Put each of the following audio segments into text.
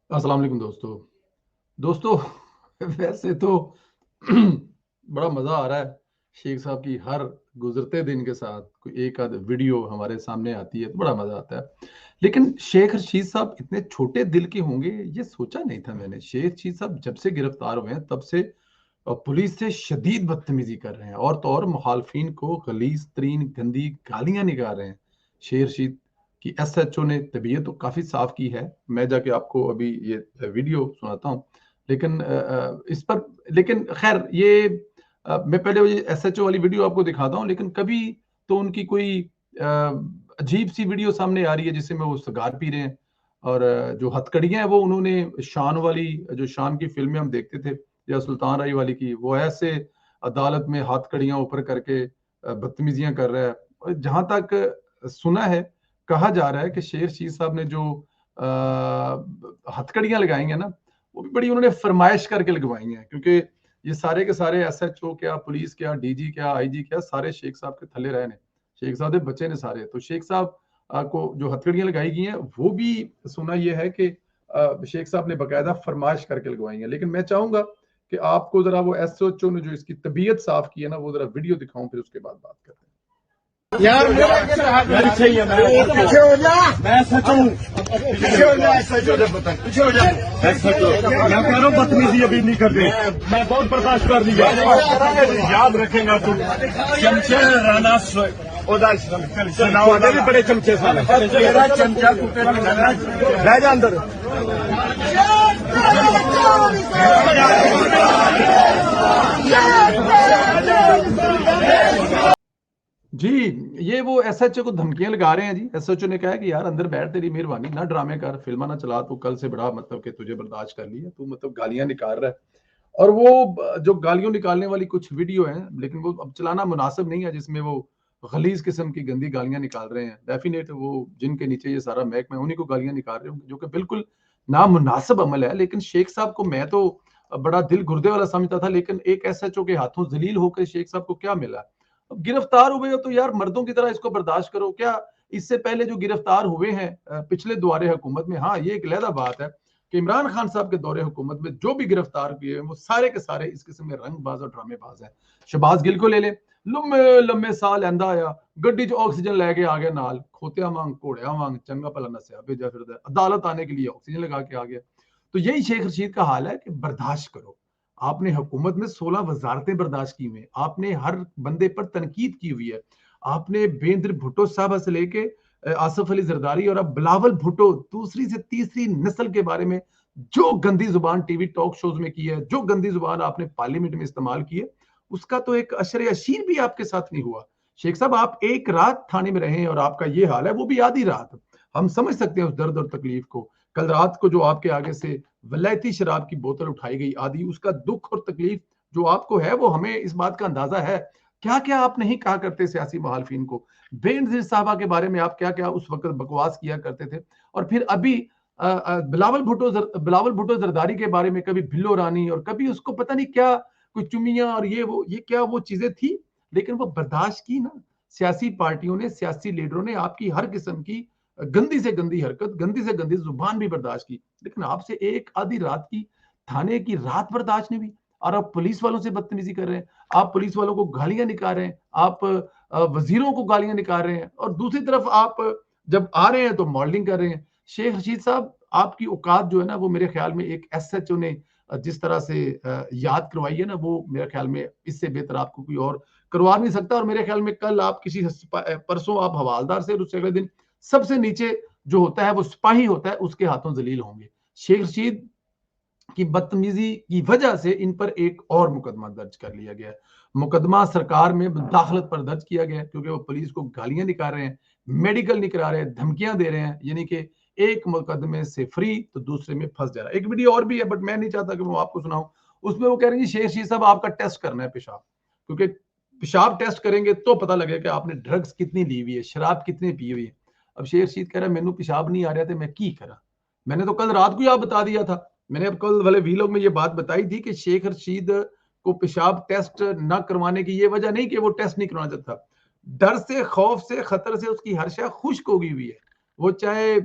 अस्सलाम वालेकुम दोस्तों। दोस्तों वैसे तो बड़ा मज़ा आ रहा है शेख साहब की हर गुज़रते दिन के साथ कोई एक आध वीडियो हमारे सामने आती है तो बड़ा मज़ा आता है। लेकिन शेख रशीद साहब इतने छोटे दिल के होंगे ये सोचा नहीं था मैंने। शेख रशीद साहब जब से गिरफ्तार हुए हैं तब से पुलिस से शदीद बदतमीज़ी कर रहे हैं और तो और मुखालफिन को गलीज़ तरीन गंदी गालियाँ निकाल रहे हैं। शेख रशीद की एसएचओ ने तबीयत तो काफ़ी साफ़ की है। मैं जाके आपको अभी ये वीडियो सुनाता हूँ। लेकिन इस पर लेकिन ख़ैर ये मैं पहले वो ये एसएचओ वाली वीडियो आपको दिखाता हूँ, लेकिन कभी तो उनकी कोई अजीब-सी वीडियो सामने आ रही है जिसमें वो सिगार पी रहे हैं और जो हथकड़ियाँ हैं वो उन्होंने शान वाली जो शान की फ़िल्में हम देखते थे या सुल्तान राय वाली की, वो ऐसे अदालत में हथकड़ियाँ ऊपर करके बदतमीज़ियाँ कर रहा है। और जहाँ तक सुना है, कहा जा रहा है कि शेर शीर साहब ने जो हथकड़ियाँ लगाई हैं ना, वो भी बड़ी उन्होंने फरमाइश करके लगवाई हैं, क्योंकि ये सारे के सारे एसएचओ क्या, पुलिस क्या, डीजी क्या, आईजी क्या, सारे शेख साहब के थल्ले रहे ने। शेख साहब के बच्चे ने सारे। तो शेख साहब को जो हथकड़ियाँ लगाई गई हैं, वो भी सुना ये है कि शेख साहब ने बाकायदा फरमाइश करके लगवाई हैं। लेकिन मैं चाहूँगा कि आपको ज़रा वो एसएचओ ने जो इसकी तबीयत साफ़ की है ना, वो ज़रा वीडियो दिखाऊँ, फिर उसके बाद बात करते हैं। यार मेरी सही है। पीछे हो जा। मैं सच हूँ। पीछे हो जा। सच हो जा। पीछे हो जा। मैं सच हूँ। मैं कह रहा हूँ बदतमीजी अभी नहीं कर रही। मैं बहुत बर्दाश्त कर लिया। याद रखेगा तुम चमचे राना सुनाओ भी बड़े चमचे साले। तेरा चमचा रह जा अंदर। जी, ये वो एसएचओ को धमकियाँ लगा रहे हैं जी। एसएचओ ने कहा है कि यार अंदर बैठ, तेरी मेहरबानी, ना ड्रामे कर, फ़िल्मां ना चला, तू कल से बड़ा मतलब कि तुझे बर्दाश्त कर लिया, तू मतलब गालियाँ निकाल रहा है। और वो जो गालियों निकालने वाली कुछ वीडियो हैं, लेकिन वो अब चलाना मुनासिब नहीं है, जिसमें वो गलीज़ किस्म की गंदी गालियाँ निकाल रहे हैं। डेफ़िनेट वो जिनके नीचे ये सारा महकमा है, उन्हीं को गालियाँ निकाल रहे होंगे, जो कि बिल्कुल नामुनासिब अमल है। लेकिन शेख साहब को मैं तो बड़ा दिल गुर्दे वाला समझता था, लेकिन एक एसएचओ के हाथों ज़लील होकर शेख साहब को क्या मिला? अब गिरफ्तार हुए हो तो यार मर्दों की तरह इसको बर्दाश्त करो। क्या इससे पहले जो गिरफ्तार हुए हैं पिछले दौरे हुकूमत में, हाँ, ये एक अलहदा बात है कि इमरान खान साहब के दौरे हुकूमत में जो भी गिरफ्तार किए हैं वो सारे के सारे इस किस्म के रंगबाज और ड्रामेबाज हैं। शहबाज गिल को ले लें, लंबे लंबे साल लैंदा आया, गड्डी च ऑक्सीजन लेके आ गया, नाल खोतिया वांग घोड़िया वांग चंगा भला नसिया भेजा फिर अदालत आने के लिए ऑक्सीजन लगा के आ गया। तो यही शेख रशीद का हाल है कि बर्दाश्त करो। आपने हुकूमत में 16 वजारतें बर्दाश्त की हुई हैं, आपने हर बंदे पर तनकीद की हुई है, आपने बेंद्र भुट्टो साहब से लेके आसिफ अली जरदारी और अब बिलावल भुट्टो दूसरी से तीसरी नस्ल के बारे में जो गंदी जुबान टीवी टॉक शोज में की है, जो गंदी जुबान आपने पार्लियामेंट में इस्तेमाल की है, उसका तो एक अशर अशीर भी आपके साथ नहीं हुआ। शेख साहब, आप एक रात थाने में रहे और आपका ये हाल है, वो भी आधी रात। हम समझ सकते हैं उस दर्द और तकलीफ को। कल रात को जो आपके आगे से वलायती शराब की बोतल उठाई गई आदि, उसका दुख और तकलीफ जो आपको है, वो हमें इस बात का अंदाजा है। क्या क्या आप नहीं कहा करते सियासी मुखालफिन को। बेनजीर साहबा के बारे में आप क्या क्या उस वक्त बकवास किया करते थे। और फिर अभी बिलावल भुट्टो जरदारी के बारे में कभी भिल्लो रानी और कभी उसको पता नहीं क्या कोई चुमिया और ये क्या वो चीजें थी। लेकिन वो बर्दाश्त की ना। सियासी पार्टियों ने, सियासी लीडरों ने आपकी हर किस्म की गंदी से गंदी हरकत, गंदी से गंदी जुबान भी बर्दाश्त की। लेकिन आपसे एक आधी रात की थाने की रात बर्दाश्त नहीं हुई। और आप पुलिस वालों से बदतमीजी कर रहे हैं, आप पुलिस वालों को गालियां निकाल रहे हैं, आप वजीरों को गालियां निकाल रहे हैं, और दूसरी तरफ आप जब आ रहे हैं तो मॉडलिंग कर रहे हैं। शेख रशीद साहब, आपकी औकात जो है ना, वो मेरे ख्याल में एक एसएचओ ने जिस तरह से याद करवाई है ना, वो मेरे ख्याल में इससे बेहतर आपको कोई और करवा नहीं सकता। और मेरे ख्याल में कल आप किसी परसों आप हवालदार से, उससे अगले दिन सबसे नीचे जो होता है वो सिपाही होता है, उसके हाथों जलील होंगे। शेख रशीद की बदतमीजी की वजह से इन पर एक और मुकदमा दर्ज कर लिया गया है। मुकदमा सरकार में दाखिलत पर दर्ज किया गया है, क्योंकि वो पुलिस को गालियां निकाल रहे हैं, मेडिकल नहीं करा रहे हैं, धमकियां दे रहे हैं। यानी कि एक मुकदमे से फ्री तो दूसरे में फंस जा रहा है। एक वीडियो और भी है, बट मैं नहीं चाहता कि मैं आपको सुनाऊं। उसमें वो कह रहे हैं शेख रशीद साहब, आपका टेस्ट करना है पेशाब, क्योंकि पेशाब टेस्ट करेंगे तो पता लगेगा कि आपने ड्रग्स कितनी ली हुई है, शराब कितनी पी हुई है। अब शेख रशीद कह रहा है मैनू पेशाब नहीं आ रहा था, मैं की करा। मैंने तो कल रात को ही आप बता दिया था। मैंने अब कल वाले वीलॉग में ये बात बताई थी कि शेख रशीद को पेशाब टेस्ट ना करवाने की ये वजह नहीं कि वो टेस्ट नहीं करवाना चाहता। डर से, खौफ से, खतर से उसकी हर शय खुश्क होगी हुई है। वो चाहे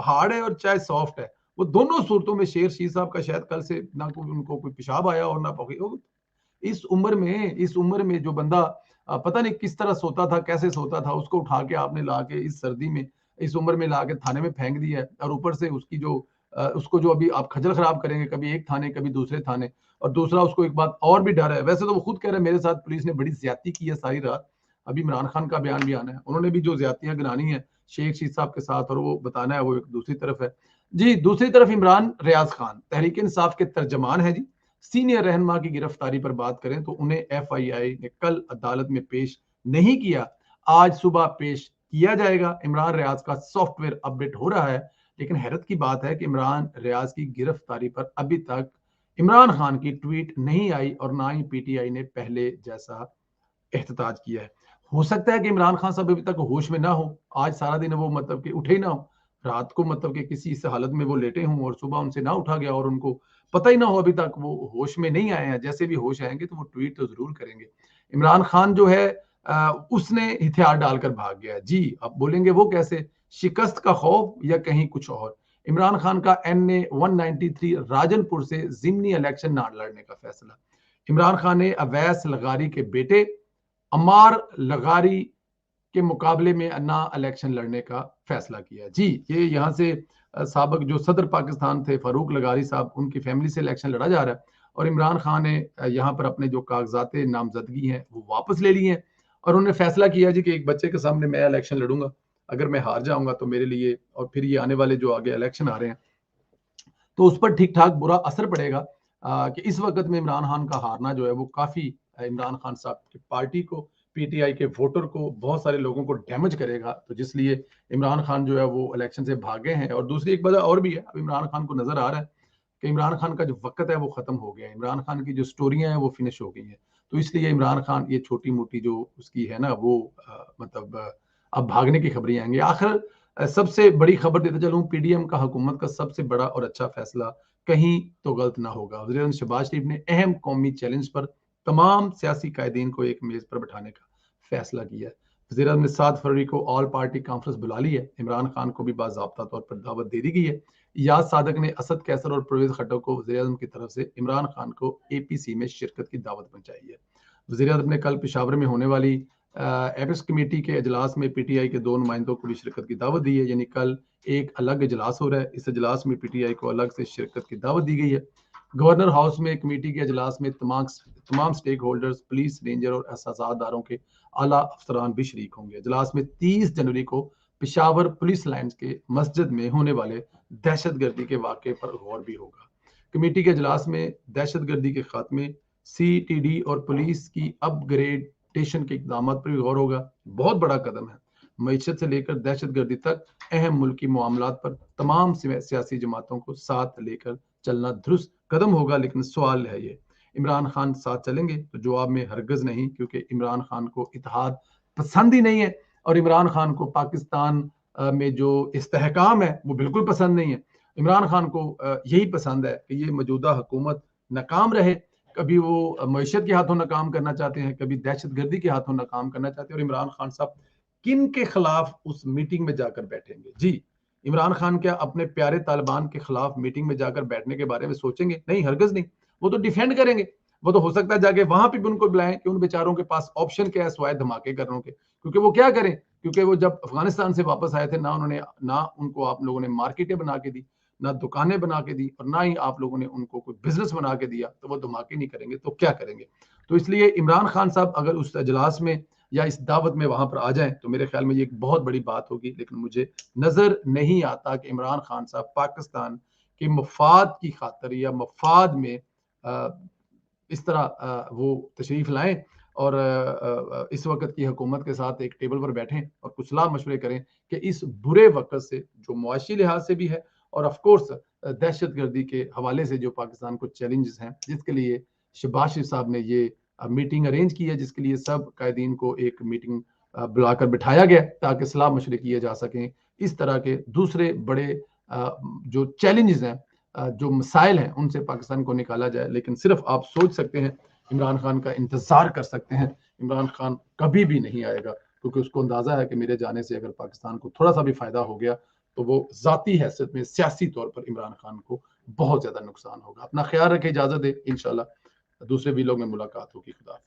हार्ड है और चाहे सॉफ्ट है, वो दोनों सूरतों में शेर शीर साहब का शायद कल से ना कोई उनको कोई पेशाब आया और ना इस उम्र में जो बंदा पता नहीं किस तरह सोता था, कैसे सोता था, उसको उठा के आपने ला के इस सर्दी में इस उम्र में ला के थाने में फेंक दिया है। और ऊपर से उसकी जो उसको जो अभी आप खजल खराब करेंगे, कभी एक थाने कभी दूसरे थाने, और दूसरा उसको एक बात और भी डर है। वैसे तो वो खुद कह रहे हैं मेरे साथ पुलिस ने बड़ी ज्यादती की है सारी रात। अभी इमरान खान का बयान भी आना है, उन्होंने भी जो ज्यादतियां गिनानी है शेख शीद साहब के साथ और वो बताना है, वो एक दूसरी तरफ है जी। दूसरी तरफ इमरान रियाज खान तहरीक इंसाफ के तर्जमान है जी। सीनियर रहनुमा की गिरफ्तारी पर बात करें तो उन्हें एफआईआई ने कल अदालत में पेश नहीं किया, आज सुबह पेश किया जाएगा। इमरान रियाज का सॉफ्टवेयर अपडेट हो रहा है, लेकिन हैरत की बात है कि इमरान रियाज की गिरफ्तारी पर अभी तक इमरान खान की ट्वीट नहीं आई और ना ही पीटीआई ने पहले जैसा एहतजाज किया है। हो सकता है कि इमरान खान साहब अभी तक होश में ना हो, आज सारा दिन वो मतलब कि उठे ही ना हो, रात को मतलब कि किसी इस हालत में वो लेटे हों और सुबह उनसे ना उठा गया और उनको पता ही ना हो, अभी तक वो होश में नहीं आए हैं। जैसे भी होश आएंगे तो वो ट्वीट तो जरूर करेंगे। इमरान खान जो है उसने हथियार डालकर भाग गया जी। अब बोलेंगे वो कैसे, शिकस्त का खौफ या कहीं कुछ और। इमरान खान का NA 193 राजनपुर से जिमनी इलेक्शन ना लड़ने का फैसला। इमरान खान ने अवैस लगारी के बेटे अमार लगारी के मुकाबले में ना इलेक्शन लड़ने का फैसला किया जी। ये यहाँ से साबिक जो सदर पाकिस्तान थे फारूक लगारी साहब, उनकी फैमिली से इलेक्शन लड़ा जा रहा है और इमरान खान ने यहाँ पर अपने जो कागजात नामजदगी हैं वो वापस ले लिए हैं और उन्होंने फैसला किया जी कि एक बच्चे के सामने मैं इलेक्शन लड़ूंगा, अगर मैं हार जाऊंगा तो मेरे लिए और फिर ये आने वाले जो आगे इलेक्शन आ रहे हैं तो उस पर ठीक ठाक बुरा असर पड़ेगा। कि इस वक्त में इमरान खान का हारना जो है वो काफी इमरान खान साहब की पार्टी को, पीटीआई के वोटर को, बहुत सारे लोगों को डैमेज करेगा। तो जिसलिए इमरान खान जो है वो इलेक्शन से भागे हैं। और दूसरी एक वजह और भी है, अब इमरान खान को नजर आ रहा है कि इमरान खान का जो वक्त है वो खत्म हो गया है, इमरान खान की जो स्टोरियां हैं वो फिनिश हो गई हैं। तो इसलिए इमरान खान ये छोटी मोटी जो उसकी है ना वो अब भागने की खबरें आएंगी। आखिर सबसे बड़ी खबर देता चलूं, पीडीएम का हुकूमत का सबसे बड़ा और अच्छा फैसला कहीं तो गलत ना होगा। वज़ीर-ए-आज़म शहबाज शरीफ ने अहम कौमी चैलेंज पर तमाम सियासी कायदीन को एक मेज पर बैठाने का फैसला किया है। वज़ीर-ए-आज़म ने 7 फरवरी को ऑल पार्टी कॉन्फ्रेंस बुला ली है। इमरान खान को भी बाज़ाब्ता तौर पर दावत दे दी गई है। याद सादक ने असद कैसर और परवेज खट्टक को वज़ीर-ए-आज़म की तरफ से इमरान खान को एपीसी में शिरकत की दावत पहुंचाई है। वज़ीर-ए-आज़म ने कल पेशावर में होने वाली एपिक्स कमेटी के इजलास में पीटीआई के 2 नुमाइंदों को भी शिरकत की दावत दी है। यानी कल एक अलग इजलास हो रहा है, इस इजलास में पीटीआई को अलग से शिरकत की दावत दी गई है। गवर्नर हाउस में कमेटी के इजलास में तमाम स्टेक होल्डर्स, पुलिस, रेंजर और एहसासदारों के आला अफसरान भी शरीक होंगे। इजलास में 30 जनवरी को पेशावर पुलिस लाइन्स के मस्जिद में होने वाले दहशतगर्दी के वाक़े पर गौर भी होगा। कमेटी के इजलास में दहशतगर्दी के खात्मे, CTD और पुलिस की अपग्रेडेशन के इकदाम पर भी गौर होगा। बहुत बड़ा कदम है। मईशत से लेकर दहशतगर्दी तक अहम मुल्की मामलात पर तमाम सियासी जमातों को साथ लेकर चलना दुरुस्त कदम होगा। लेकिन सवाल है ये, इमरान खान साथ चलेंगे? तो जवाब में हरगिज नहीं, क्योंकि इमरान खान को इत्तेहाद पसंद ही नहीं है और इमरान खान को पाकिस्तान में जो इस्तेहकाम है वो बिल्कुल पसंद नहीं है। इमरान खान को यही पसंद है कि ये मौजूदा हुकूमत नाकाम रहे। कभी वो मईशत के हाथों नाकाम करना चाहते हैं, कभी दहशतगर्दी के हाथों नाकाम करना चाहते हैं। और इमरान खान साहब किन के खिलाफ उस मीटिंग में जाकर बैठेंगे जी? इमरान खान क्या अपने प्यारे तालिबान के खिलाफ मीटिंग में जाकर बैठने के बारे में सोचेंगे? नहीं, हरगिज नहीं। वो तो डिफेंड करेंगे। वो तो हो सकता है जाके वहां पे भी उनको बुलाएं कि उन बेचारों के पास ऑप्शन क्या है स्वाय धमाके करने के, क्योंकि वो क्या करें, क्योंकि वो जब अफगानिस्तान से वापस आए थे ना उनको आप लोगों ने मार्केटें बना के दी, ना दुकानें बना के दी और ना ही आप लोगों ने उनको कोई बिजनेस बना के दिया। तो वो धमाके नहीं करेंगे तो क्या करेंगे? तो इसलिए इमरान खान साहब अगर उस इजलास में या इस दावत में वहां पर आ जाएं तो मेरे ख्याल में ये एक बहुत बड़ी बात होगी। लेकिन मुझे नजर नहीं आता कि इमरान खान साहब पाकिस्तान के मफाद की खातर या मफाद में इस तरह वो तशरीफ लाएं और इस वक्त की हुकूमत के साथ एक टेबल पर बैठें और कुछ सलाह मशवरे करें कि इस बुरे वक्त से जो मुआशी लिहाज से भी है और ऑफ कोर्स दहशतगर्दी के हवाले से जो पाकिस्तान को चैलेंजेस हैं, जिसके लिए शहबाज शरीफ साहब ने ये मीटिंग अरेंज की है, जिसके लिए सब कायदीन को एक मीटिंग बुलाकर बिठाया गया ताकि सलाह मशवरे किए जा सकें। इस तरह के दूसरे बड़े जो चैलेंजेस हैं, जो मसाइल हैं, उनसे पाकिस्तान को निकाला जाए। लेकिन सिर्फ आप सोच सकते हैं, इमरान खान का इंतजार कर सकते हैं। इमरान खान कभी भी नहीं आएगा, क्योंकि उसको अंदाजा है कि मेरे जाने से अगर पाकिस्तान को थोड़ा सा भी फायदा हो गया तो वो जाती हैसियत में सियासी तौर पर इमरान खान को बहुत ज्यादा नुकसान होगा। अपना ख्याल रखें, इजाजत दे, इंशाल्लाह दूसरे वीलॉग में मुलाकात होगी। खुदा हाफिज़।